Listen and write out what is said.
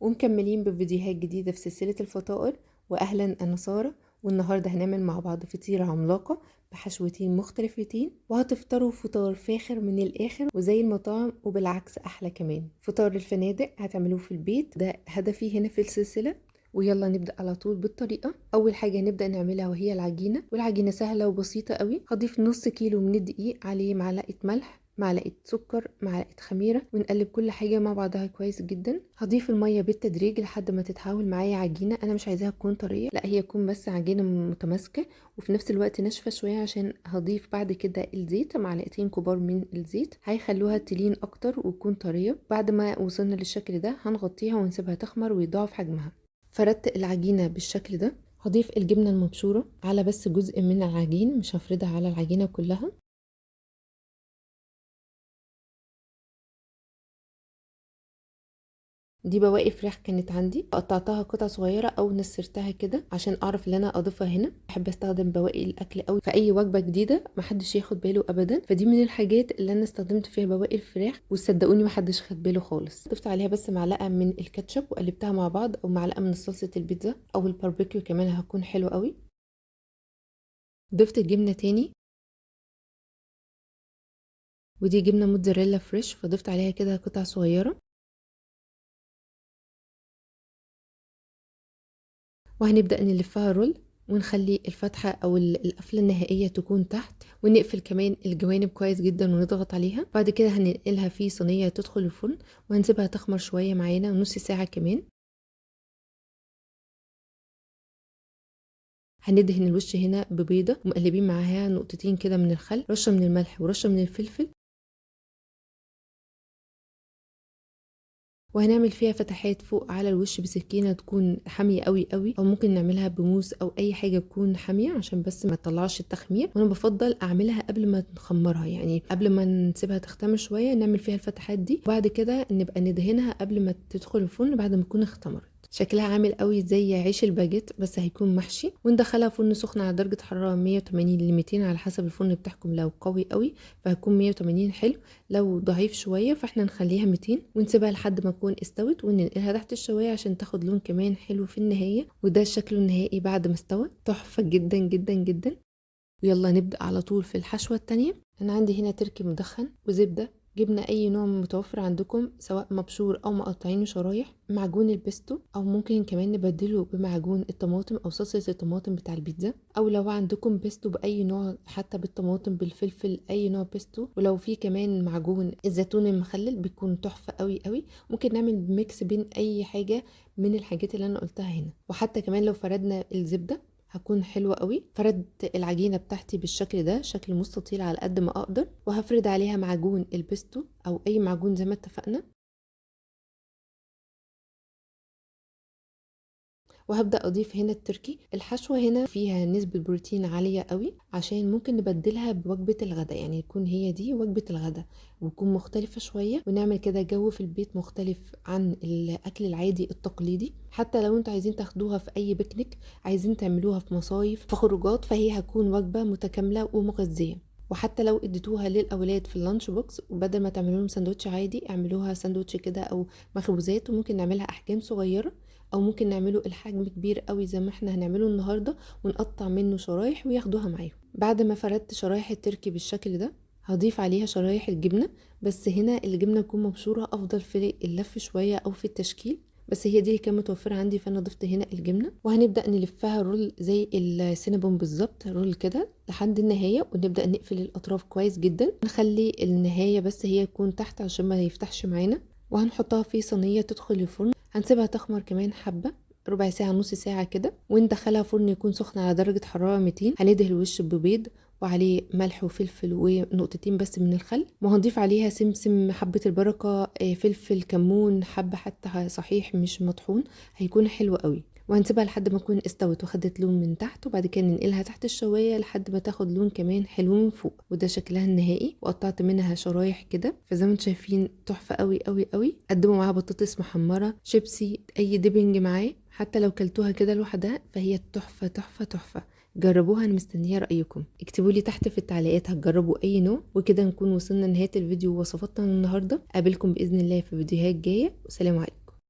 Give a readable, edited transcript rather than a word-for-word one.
ومكملين بفيديوهات جديدة في سلسلة الفطائر. وأهلا، أنا سارة، والنهاردة هنعمل مع بعض فطيرة عملاقة بحشوتين مختلفتين، وهتفطروا فطار فاخر من الآخر وزي المطاعم، وبالعكس أحلى كمان. فطار الفنادق هتعملوه في البيت، ده هدفي هنا في السلسلة. ويلا نبدأ على طول بالطريقة. أول حاجة نبدأ نعملها وهي العجينة، والعجينة سهلة وبسيطة قوي. هضيف نص كيلو من الدقيق، عليه معلقة ملح، معلقة سكر، معلقة خميرة، ونقلب كل حاجة مع بعضها كويس جدا. هضيف المية بالتدريج لحد ما تتحول معايا عجينة. أنا مش عايزاها تكون طرية، لا هي تكون بس عجينة متماسكة وفي نفس الوقت ناشفة شوية، عشان هضيف بعد كده الزيت، معلقتين كبار من الزيت هيخلوها تلين أكتر وتكون طرية. بعد ما وصلنا للشكل ده هنغطيها ونسيبها تخمر ويضاعف حجمها. فردت العجينة بالشكل ده. هضيف الجبنة المبشورة على بس جزء من العجين، مش هفردها على العجينة كلها. دي بواقي فراخ كانت عندي، قطعتها قطع صغيره او نسرتها كده عشان اعرف ان انا اضيفها هنا. بحب استخدم بواقي الاكل قوي في اي وجبه جديده، محدش ياخد باله ابدا. فدي من الحاجات اللي انا استخدمت فيها بواقي الفراخ، وصدقوني محدش خد باله خالص. ضفت عليها بس معلقه من الكاتشب وقلبتها مع بعض، او معلقه من صلصه البيتزا او الباربيكيو كمان هتكون حلو قوي. ضفت الجبنه تاني، ودي جبنه موتزاريلا فريش، فضفت عليها كده قطع صغيره. وهنبدأ نلفها رول، ونخلي الفتحة او القفلة النهائية تكون تحت، ونقفل كمان الجوانب كويس جدا ونضغط عليها. بعد كده هننقلها في صينية تدخل الفرن، وهنسيبها تخمر شوية معانا نص ساعة كمان. هندهن الوش هنا ببيضة، ومقلبين معاها نقطتين كده من الخل، رشة من الملح ورشة من الفلفل، وهنعمل فيها فتحات فوق على الوش بسكينه تكون حاميه قوي قوي، او ممكن نعملها بموس او اي حاجه تكون حاميه عشان بس ما تطلعش التخمير. وانا بفضل اعملها قبل ما نخمرها، يعني قبل ما نسيبها تختمر شويه نعمل فيها الفتحات دي، وبعد كده نبقى ندهنها قبل ما تدخل الفرن بعد ما تكون اختمرت. شكلها عامل قوي زي عيش الباجيت بس هيكون محشي. وندخلها فرن سخن على درجه حراره 180 ل 200 على حسب الفرن بتاعكم. لو قوي قوي فهتكون 180 حلو، لو ضعيف شويه فاحنا نخليها 200، ونسيبها لحد ما تكون استوت، وننقلها تحت الشوايه عشان تاخد لون كمان حلو في النهايه. وده شكله النهائي بعد ما استوى، تحفه جدا جدا جدا. ويلا نبدأ على طول في الحشوة التانية. أنا عندي هنا تركي مدخن وزبدة، جبنة أي نوع متوفر عندكم سواء مبشور أو مقطعينه شرايح، معجون البيستو، أو ممكن كمان نبدله بمعجون الطماطم أو صلصة الطماطم بتاع البيتزا، أو لو عندكم بيستو بأي نوع حتى بالطماطم بالفلفل أي نوع بيستو. ولو في كمان معجون الزيتون المخلل بيكون تحفة قوي قوي. ممكن نعمل ميكس بين أي حاجة من الحاجات اللي أنا قلتها هنا. وحتى كمان لو فردنا الزبدة هكون حلوة قوي. فردت العجينة بتاعتي بالشكل ده، شكل مستطيل على قد ما اقدر، وهفرد عليها معجون البيستو او اي معجون زي ما اتفقنا. وهبدأ اضيف هنا التركي. الحشوة هنا فيها نسبة بروتين عالية قوي، عشان ممكن نبدلها بوجبة الغداء، يعني يكون هي دي وجبة الغداء وتكون مختلفة شوية، ونعمل كده جو في البيت مختلف عن الاكل العادي التقليدي. حتى لو انتوا عايزين تاخدوها في اي بيكنيك، عايزين تعملوها في مصايف في خروجات، فهي هتكون وجبة متكاملة ومغذية. وحتى لو اديتوها للاولاد في اللانش بوكس، وبدل ما تعملوا لهم ساندوتش عادي اعملوها ساندوتش كده او مخبوزات، وممكن نعملها احجام صغيره، او ممكن نعمله الحجم كبير قوي زي ما احنا هنعمله النهارده، ونقطع منه شرايح وياخدوها معاهم. بعد ما فردت شرايح التركي بالشكل ده هضيف عليها شرايح الجبنه، بس هنا الجبنه تكون مبشوره افضل في اللف شويه او في التشكيل، بس هي دي اللي كانت متوفره عندي فانا ضفت هنا الجبنه. وهنبدا نلفها رول زي السينابون بالظبط، رول كده لحد النهايه، ونبدا نقفل الاطراف كويس جدا. نخلي النهايه بس هي تكون تحت عشان ما يفتحش معانا. وهنحطها في صينيه تدخل الفرن، هنسيبها تخمر كمان حبه، ربع ساعة نص ساعة كده، وندخلها فرن يكون سخن على درجة حرارة 200. هندهن الوش ببيض وعليه ملح وفلفل ونقطتين بس من الخل، وهنضيف عليها سمسم، حبة البركة، فلفل، كمون، حبة حتى صحيح مش مطحون، هيكون حلو قوي. وهنسيبها لحد ما تكون استوت وخدت لون من تحت، وبعد كده ننقلها تحت الشوايه لحد ما تاخد لون كمان حلو من فوق. وده شكلها النهائي، وقطعت منها شرايح كده، فزي ما انتم شايفين تحفه قوي قوي قوي. قدموا معاها بطاطس محمره، شيبسي، اي ديبنج معاه، حتى لو كلتوها كده لوحدها فهي تحفه تحفه تحفه. جربوها، انا مستنيه رايكم. اكتبوا لي تحت في التعليقات هتجربوا اي نوع. وكده نكون وصلنا لنهايه الفيديو ووصفاتنا النهارده. قابلكم باذن الله في فيديوهات جايه، وسلام عليكم.